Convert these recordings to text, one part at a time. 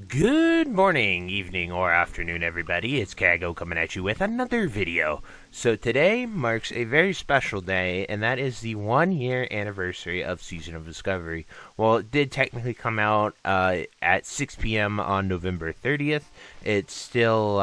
Good morning, evening, or afternoon, everybody. It's Kaghoe coming at you with another video. So today marks a very special day, and that is the 1-year anniversary of Season of Discovery. Well, it did technically come out at 6 p.m. on November 30th. It's still,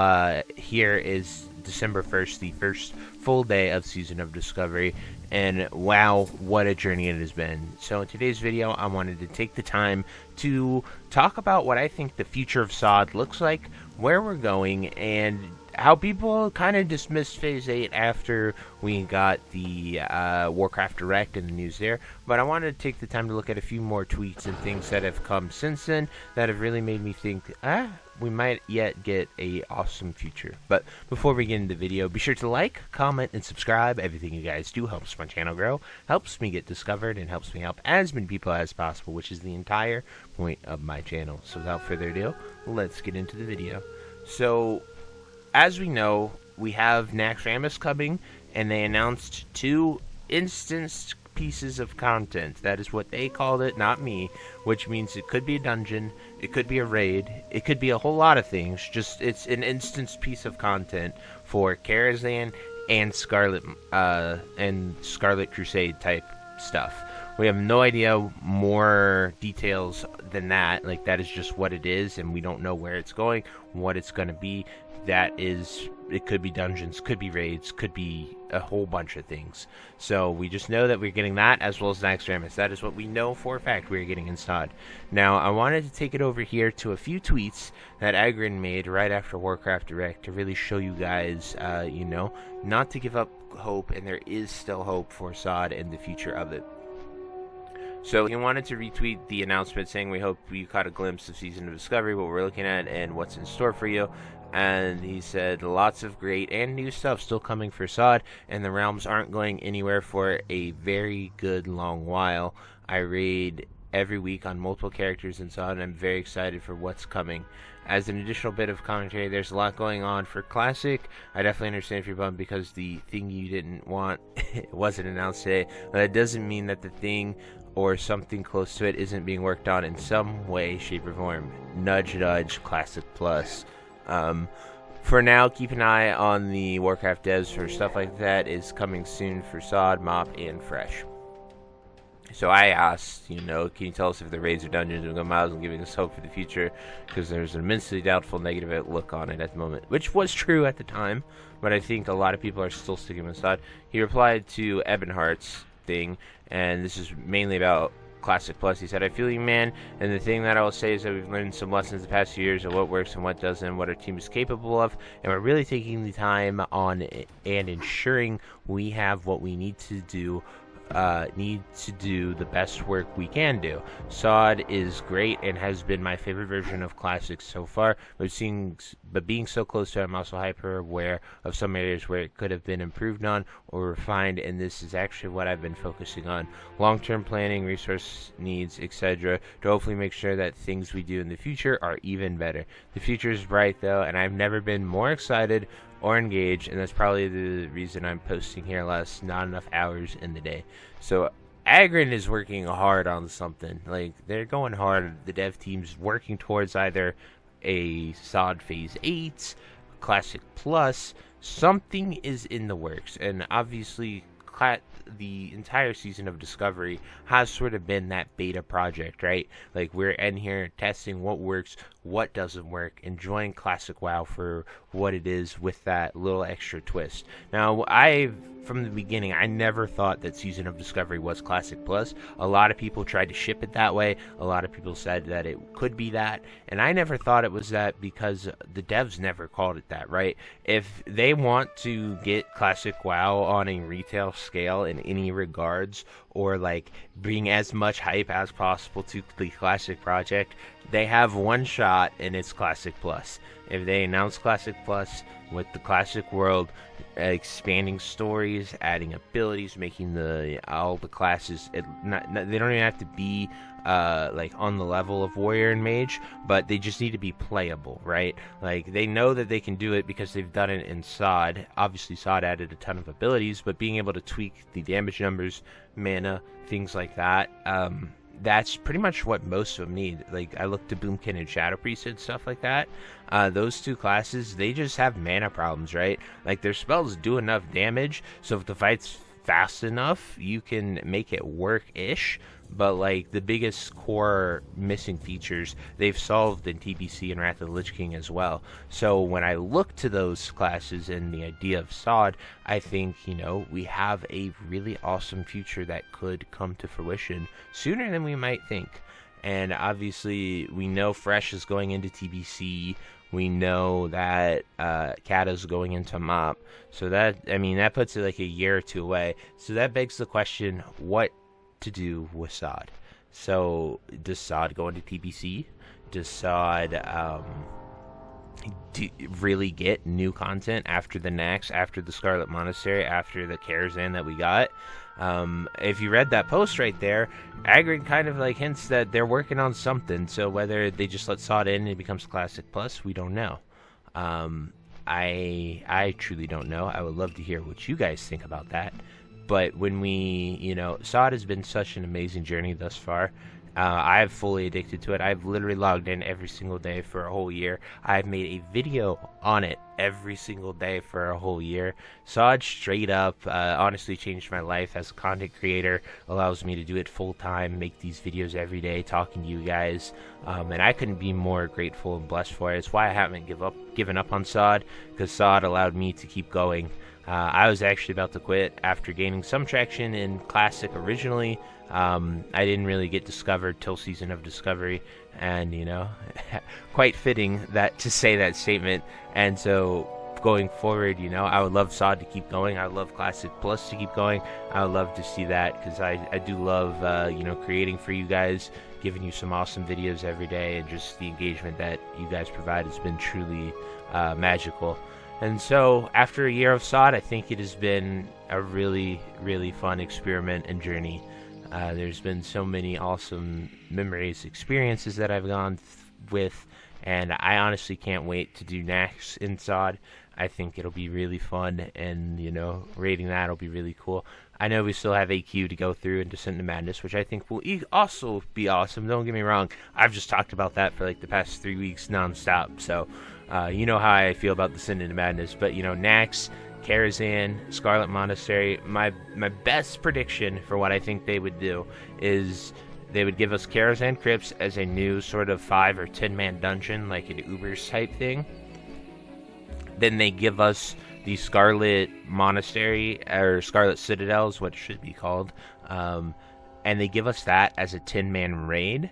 here is December 1st, the first full day of Season of Discovery. And wow, what a journey it has been. So in today's video, I wanted to take the time to talk about what I think the future of SoD looks like, where we're going, and how people kind of dismissed Phase 8 after we got the Warcraft Direct and the news there. But I wanted to take the time to look at a few more tweets and things that have come since then that have really made me think, we might yet get a awesome future. But before we get into the video, be sure to like, comment, and subscribe. Everything you guys do helps my channel grow, helps me get discovered, and helps me help as many people as possible, which is the entire point of my channel. So without further ado, let's get into the video. So, as we know, we have Naxxramas coming, and they announced 2 instanced pieces of content. That is what they called it, not me, which means it could be a dungeon, it could be a raid, it could be a whole lot of things. Just it's an instance piece of content for Karazhan and Scarlet Crusade type stuff. We have no idea more details than that. Like, that is just what it is, and we don't know where it's going, what it's going to be. That is, it could be dungeons, could be raids, could be a whole bunch of things. So we just know that we're getting that, as well as Naxxramas. That is what we know for a fact we're getting in SoD. Now, I wanted to take it over here to a few tweets that Agrin made right after Warcraft Direct to really show you guys, not to give up hope, and there is still hope for SoD and the future of it. So he wanted to retweet the announcement saying, we hope you caught a glimpse of Season of Discovery, what we're looking at, and what's in store for you. And he said, lots of great and new stuff still coming for SoD, and the realms aren't going anywhere for a very good long while. I raid every week on multiple characters in SoD, and I'm very excited for what's coming. As an additional bit of commentary, there's a lot going on for Classic. I definitely understand if you're bummed because the thing you didn't want wasn't announced today, but that doesn't mean that the thing or something close to it isn't being worked on in some way, shape, or form. Nudge, nudge, Classic Plus. For now, keep an eye on the Warcraft devs for stuff like that is coming soon for SoD, MOP, and Fresh. So I asked, can you tell us if the raids or dungeons will go miles and giving us hope for the future? Because there's an immensely doubtful negative outlook on it at the moment, which was true at the time, but I think a lot of people are still sticking with SoD. He replied to Ebonheart's thing, and this is mainly about Classic Plus. He said, I feel you, man, and the thing that I will say is that we've learned some lessons the past few years of what works and what doesn't, what our team is capable of, and we're really taking the time on it and ensuring we have what we need to do the best work we can do. SoD is great and has been my favorite version of Classic so far, but being so close to it, I'm also hyper aware of some areas where it could have been improved on or refined, and this is actually what I've been focusing on. Long-term planning, resource needs, etc., to hopefully make sure that things we do in the future are even better. The future is bright though, and I've never been more excited or engaged, and that's probably the reason I'm posting here less, not enough hours in the day. So Agrin is working hard on something. Like, they're going hard. The dev team's working towards either a SoD Phase 8, Classic Plus. Something is in the works, and obviously the entire Season of Discovery has sort of been that beta project, right? Like, we're in here testing what works, what doesn't work, enjoying Classic WoW for what it is with that little extra twist. Now, from the beginning, I never thought that Season of Discovery was Classic Plus. A lot of people tried to ship it that way. A lot of people said that it could be that, and I never thought it was that because the devs never called it that, right? If they want to get Classic WoW on a retail scale in any regards, or like bring as much hype as possible to the Classic project, they have one shot, and it's Classic Plus. If they announce Classic Plus with the Classic world, expanding stories, adding abilities, making all the classes, they don't even have to be like on the level of warrior and mage, but they just need to be playable, right? Like, they know that they can do it because they've done it in SoD. Obviously SoD added a ton of abilities, but being able to tweak the damage numbers, mana, things like that, that's pretty much what most of them need. Like, I looked to Boomkin and Shadow Priest and stuff like that. Those two classes, they just have mana problems, right? Like, their spells do enough damage, so if the fight's fast enough, you can make it work-ish. But, like, the biggest core missing features, they've solved in TBC and Wrath of the Lich King as well. So when I look to those classes and the idea of SoD, I think, we have a really awesome future that could come to fruition sooner than we might think. And obviously, we know Fresh is going into TBC. We know that Kata's going into MOP. So that puts it like a year or two away. So that begs the question, what to do with SoD? So does SoD go into TBC? Does SoD really get new content after the Nax, after the Scarlet Monastery, after the Karazhan that we got? If you read that post right there, Agrid kind of like hints that they're working on something. So whether they just let SoD in and it becomes Classic Plus, we don't know. I truly don't know. I would love to hear what you guys think about that. But when SoD has been such an amazing journey thus far. I've fully addicted to it. I've literally logged in every single day for a whole year. I've made a video on it every single day for a whole year. SoD straight up honestly changed my life as a content creator. Allows me to do it full time, make these videos every day, talking to you guys. And I couldn't be more grateful and blessed for it. It's why I haven't given up on SoD, because SoD allowed me to keep going. I was actually about to quit after gaining some traction in Classic originally. I didn't really get discovered till Season of Discovery, and quite fitting that to say that statement. And so going forward, I would love SoD to keep going. I would love Classic Plus to keep going. I would love to see that, because I do love creating for you guys, giving you some awesome videos every day, and just the engagement that you guys provide has been truly magical. And so after a year of SoD, I think it has been a really, really fun experiment and journey. There's been so many awesome memories, experiences that I've gone with, and I honestly can't wait to do Nax in SoD. I think it'll be really fun, and rating that will be really cool. I know we still have AQ to go through and Descent into Madness, which I think will also be awesome. Don't get me wrong, I've just talked about that for like the past 3 weeks nonstop, so you know how I feel about Descent into Madness. But Nax, Karazhan, Scarlet Monastery, my best prediction for what I think they would do is they would give us Karazhan Crypts as a new sort of 5 or 10 man dungeon, like an Ubers type thing. Then they give us the Scarlet Monastery, or Scarlet Citadel is what it should be called, and they give us that as a 10 man raid.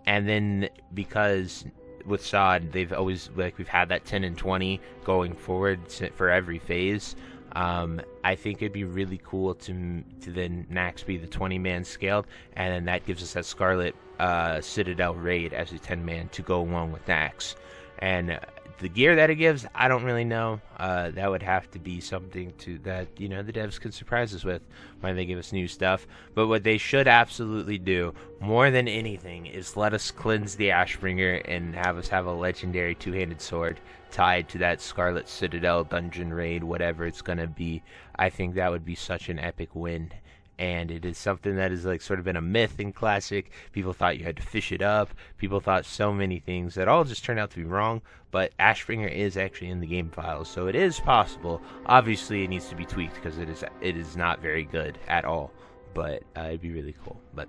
And then because with SoD, they've always, we've had that 10 and 20 going forward for every phase. I think it'd be really cool to then Nax be the 20-man scaled, and then that gives us that Scarlet Citadel raid as a 10-man to go along with Nax. And the gear that it gives, I don't really know. That would have to be something that the devs could surprise us with when they give us new stuff. But what they should absolutely do, more than anything, is let us cleanse the Ashbringer and have us have a legendary two-handed sword tied to that Scarlet Citadel dungeon raid, whatever it's gonna be. I think that would be such an epic win. And it is something that has sort of been a myth in Classic. People thought you had to fish it up. People thought so many things that all just turned out to be wrong. But Ashbringer is actually in the game files, so it is possible. Obviously, it needs to be tweaked because it is not very good at all. But it'd be really cool. But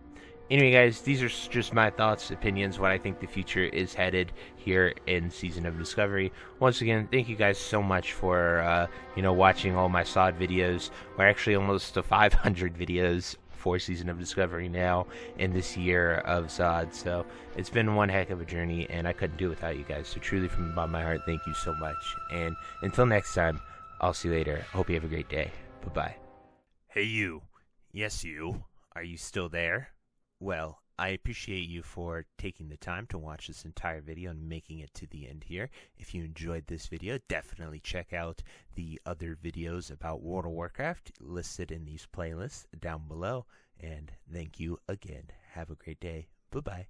anyway, guys, these are just my thoughts, opinions, what I think the future is headed here in Season of Discovery. Once again, thank you guys so much for watching all my SoD videos. We're actually almost to 500 videos for Season of Discovery now in this year of SoD. So it's been one heck of a journey, and I couldn't do it without you guys. So truly, from the bottom of my heart, thank you so much. And until next time, I'll see you later. Hope you have a great day. Bye-bye. Hey, you. Yes, you. Are you still there? Well, I appreciate you for taking the time to watch this entire video and making it to the end here. If you enjoyed this video, definitely check out the other videos about World of Warcraft listed in these playlists down below. And thank you again. Have a great day. Bye-bye.